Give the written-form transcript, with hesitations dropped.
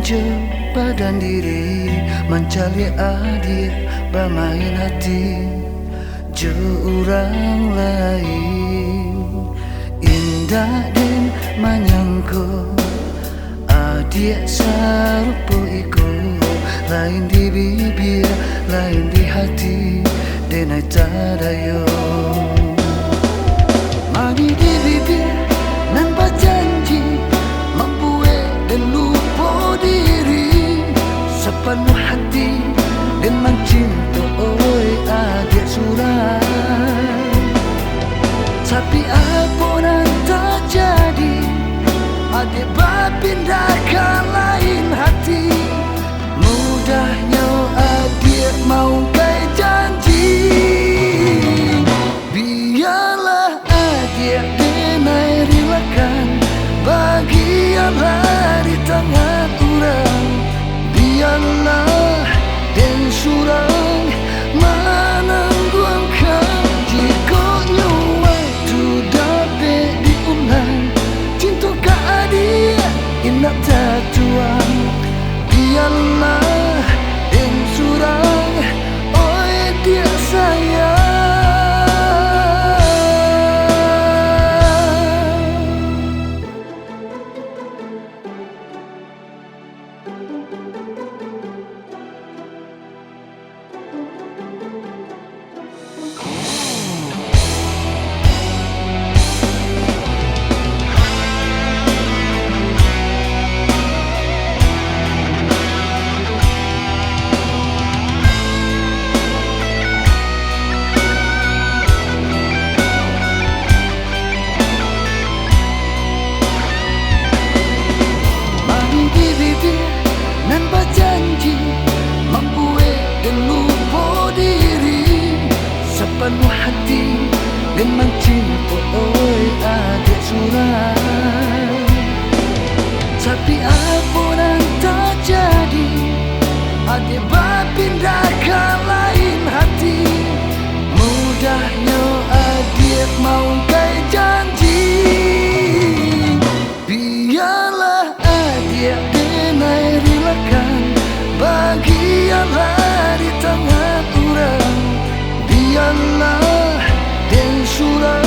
je badan diri mencari adik bermain hati je orang lain indah dan menyangkut adik serupa ikut lain di bibir lain di hati dan tak daya mari di bibir nan berjanji membuat dan lupa diri sepenuh hati dan mencintai adik surang tapi apa nan tak jadi adik berpindah ke lain hati mudahnya adik mau kai janji biarlah adik denai relakan bagianlah di tangan orang biarlah dan surang menangguhkan jika waktu dapat diulang cinta ke adik ingat tak tuang biarlah dan surang oh dia sayang. Nan berjanji membuat dan lupa diri sepenuh hati dan mencintai adik surang tapi apa yang tak jadi adik berpindah ke lain hati mudahnya adik mau kai janji biarlah adik denai relakan bagianlah di tangan orang biarlah dan surang